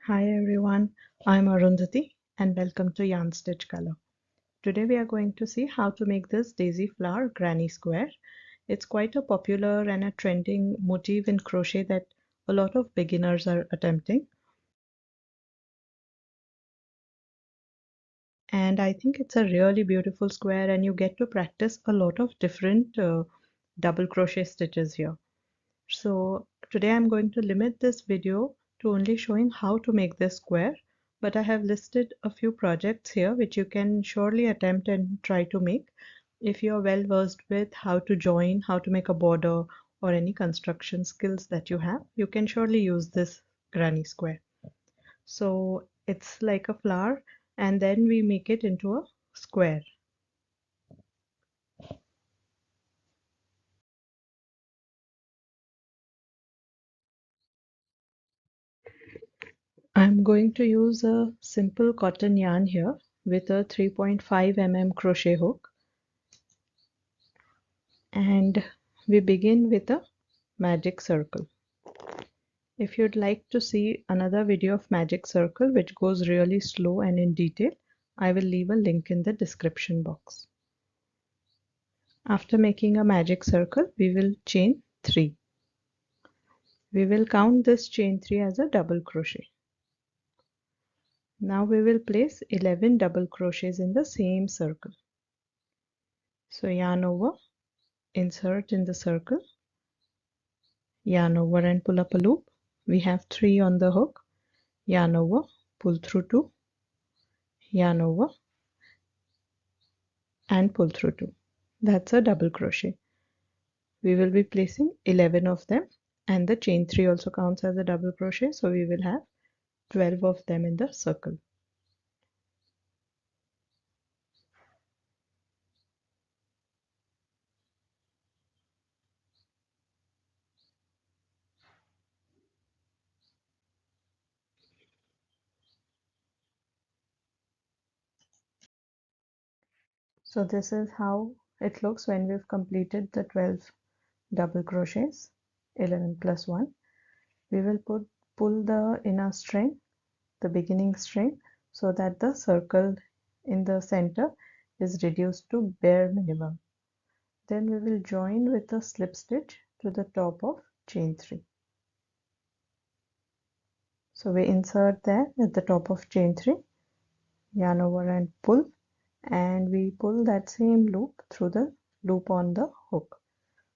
Hi everyone, I'm Arundhati and welcome to Yarn Stitch Color. Today we are going to see how to make this daisy flower granny square. It's quite a popular and a trending motif in crochet that a lot of beginners are attempting. And I think it's a really beautiful square and you get to practice a lot of different double crochet stitches here. So today I'm going to limit this video to only showing how to make this square, but I have listed a few projects here which you can surely attempt and try to make if you're well versed with how to join, how to make a border, or any construction skills that you have. You can surely use this granny square. So it's like a flower and then we make it into a square. I'm going to use a simple cotton yarn here with a 3.5 mm crochet hook, and we begin with a magic circle. If you'd like to see another video of magic circle which goes really slow and in detail, I will leave a link in the description box. After making a magic circle, we will chain 3. We will count this chain 3 as a double crochet. Now we will place 11 double crochets in the same circle. So yarn over, insert in the circle, yarn over and pull up a loop. We have 3 on the hook, yarn over, pull through 2, yarn over and pull through 2. That's a double crochet. We will be placing 11 of them, and the chain 3 also counts as a double crochet, so we will have 12 of them in the circle. So this is how it looks when we've completed the 12 double crochets, 11 plus 1. We will pull the inner string, the beginning string, so that the circle in the center is reduced to bare minimum. Then we will join with a slip stitch to the top of chain 3. So we insert there at the top of chain 3, yarn over and pull, and we pull that same loop through the loop on the hook.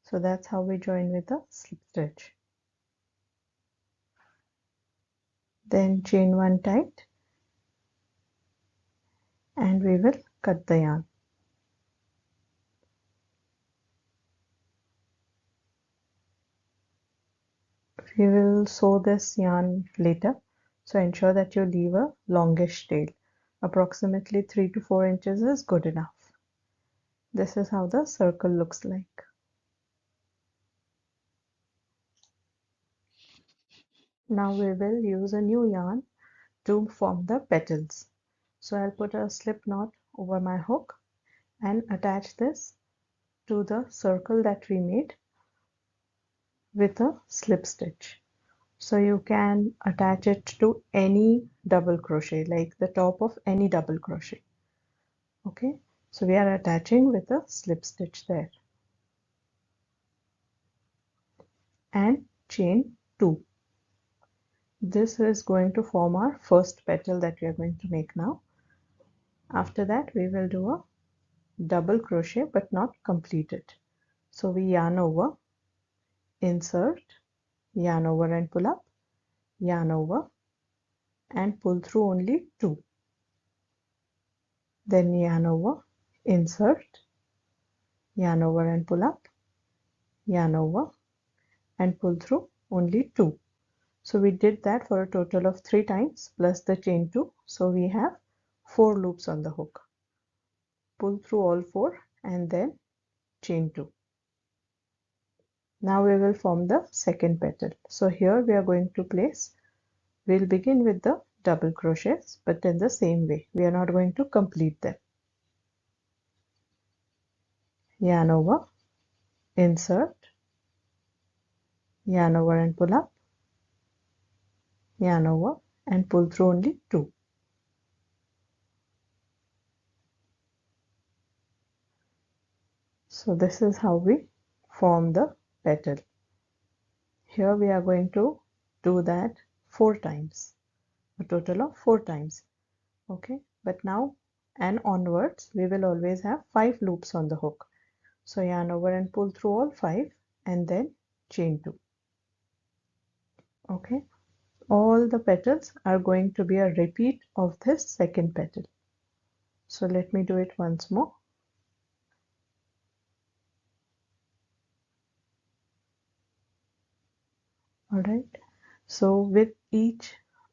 So that's how we join with a slip stitch. Then chain 1 tight and we will cut the yarn. We will sew this yarn later, so ensure that you leave a longish tail. Approximately 3 to 4 inches is good enough. This is how the circle looks like. Now we will use a new yarn to form the petals. So I'll put a slip knot over my hook and attach this to the circle that we made with a slip stitch. So you can attach it to any double crochet, like the top of any double crochet. Okay, so we are attaching with a slip stitch there and chain 2. This is going to form our first petal that we are going to make now. After that we will do a double crochet but not complete it. So we yarn over, insert, yarn over and pull up, yarn over and pull through only 2. Then yarn over, insert, yarn over and pull up, yarn over and pull through only 2. So we did that for a total of 3 times plus the chain 2. So we have 4 loops on the hook. Pull through all 4 and then chain 2. Now we will form the second petal. So here we are going to place, we'll begin with the double crochets but in the same way. We are not going to complete them. Yarn over, insert, yarn over and pull up, yarn over and pull through only 2. So this is how we form the petal. Here we are going to do that 4 times, a total of 4 times. Okay, but now and onwards we will always have 5 loops on the hook. So yarn over and pull through all 5 and then chain 2. Okay, all the petals are going to be a repeat of this second petal. So let me do it once more. Alright, so with each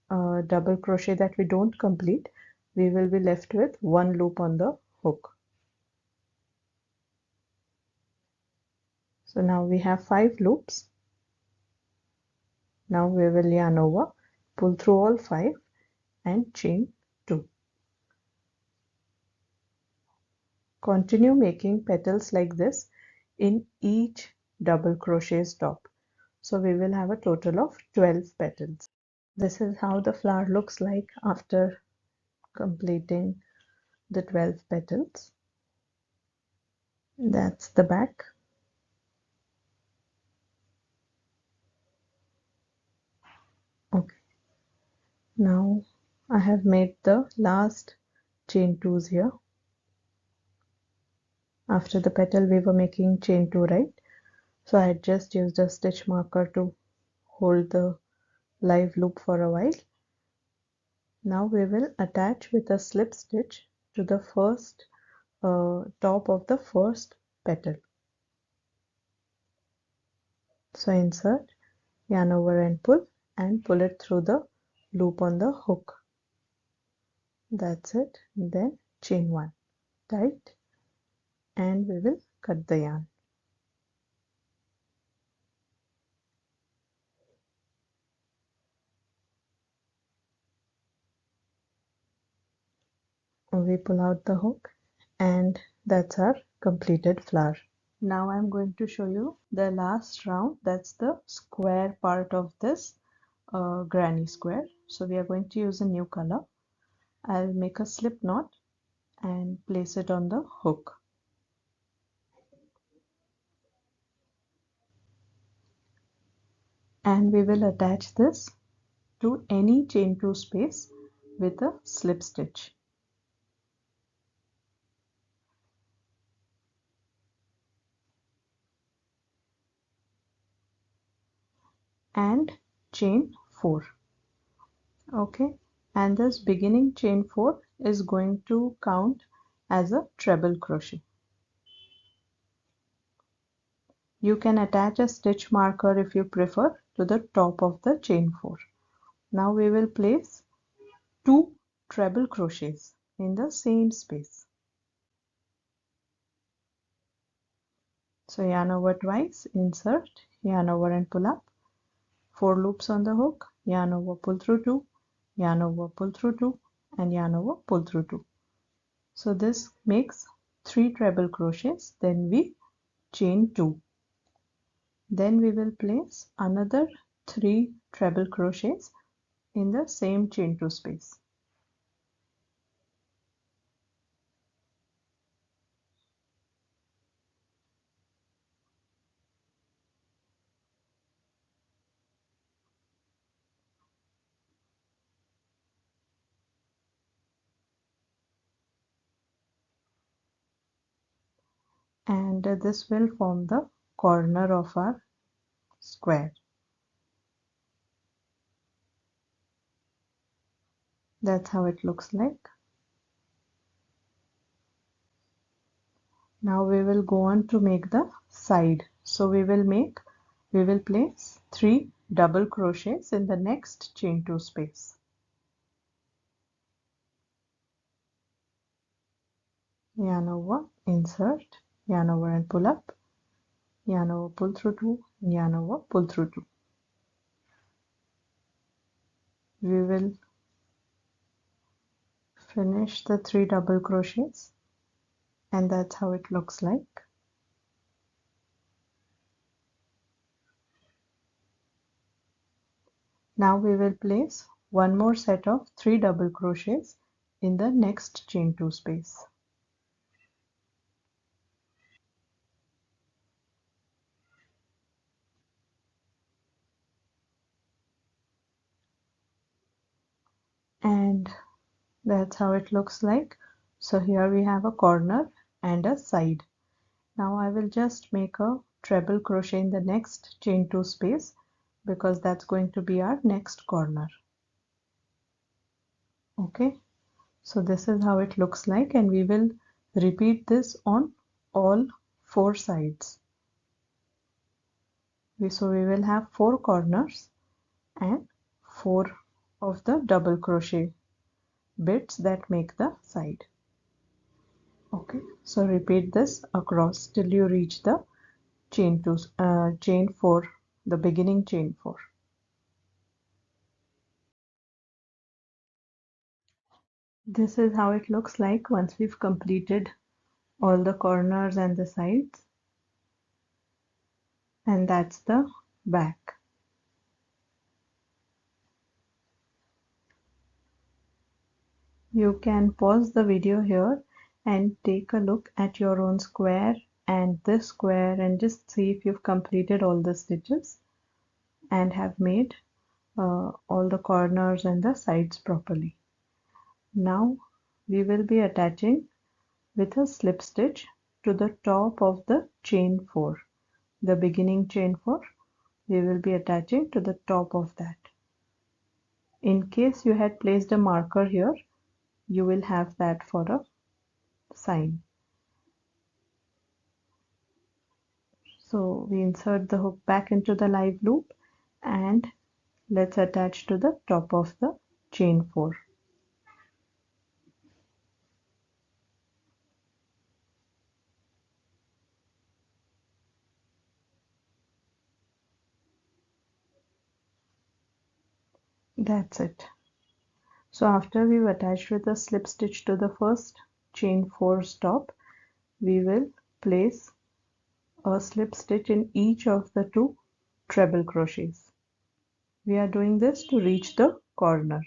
double crochet that we don't complete, we will be left with 1 loop on the hook. So now we have 5 loops. Now we will yarn over, pull through all 5 and chain 2. Continue making petals like this in each double crochet stop. So we will have a total of 12 petals. This is how the flower looks like after completing the 12 petals. That's the back. Okay, now I have made the last chain 2s here. After the petal we were making chain 2, right? So I had just used a stitch marker to hold the live loop for a while. Now we will attach with a slip stitch to the first top of the first petal. So insert, yarn over and pull it through the loop on the hook. That's it. Then chain 1 tight and we will cut the yarn. We pull out the hook and that's our completed flower. Now I'm going to show you the last round, that's the square part of this granny square. So we are going to use a new color. I'll make a slip knot and place it on the hook. And we will attach this to any chain 2 space with a slip stitch. And chain 4. Okay, and this beginning chain 4 is going to count as a treble crochet. You can attach a stitch marker if you prefer to the top of the chain 4. Now we will place 2 treble crochets in the same space. So yarn over twice, insert, yarn over and pull up, 4 loops on the hook, yarn over, pull through 2, yarn over, pull through 2 and yarn over, pull through 2. So this makes 3 treble crochets, then we chain 2. Then we will place another 3 treble crochets in the same chain 2 space. And this will form the corner of our square. That's how it looks like. Now we will go on to make the side. So we will place 3 double crochets in the next chain 2 space. Yarn over, insert, yarn over and pull up, yarn over, pull through 2, yarn over, pull through 2. We will finish the 3 double crochets and that's how it looks like. Now we will place one more set of 3 double crochets in the next chain 2 space. And that's how it looks like. So here we have a corner and a side. Now I will just make a treble crochet in the next chain 2 space because that's going to be our next corner. Okay, so this is how it looks like, and we will repeat this on all 4 sides. So we will have 4 corners and 4 of the double crochet bits that make the side. Okay, so repeat this across till you reach the chain 4, the beginning chain 4. This is how it looks like once we've completed all the corners and the sides, and that's the back. You can pause the video here and take a look at your own square and this square and just see if you've completed all the stitches and have made all the corners and the sides properly. Now we will be attaching with a slip stitch to the top of the chain 4, the beginning chain 4. We will be attaching to the top of that. In case you had placed a marker here, you will have that for a sign. So we insert the hook back into the live loop and let's attach to the top of the chain 4. That's it. So after we've attached with a slip stitch to the first chain 4 stop, we will place a slip stitch in each of the 2 treble crochets. We are doing this to reach the corner.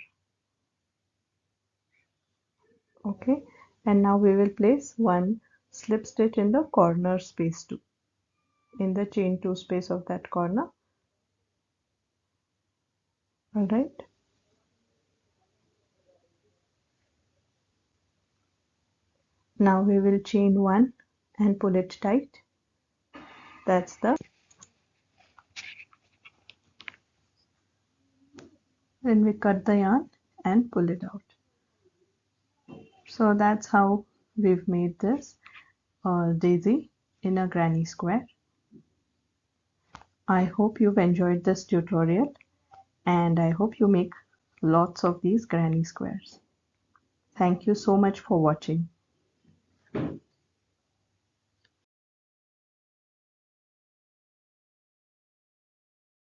Okay, and now we will place one slip stitch in the corner space 2, in the chain 2 space of that corner. All right. Now we will chain 1 and pull it tight. That's the, and we cut the yarn and pull it out. So that's how we've made this daisy in a granny square. I hope you've enjoyed this tutorial and I hope you make lots of these granny squares. Thank you so much for watching.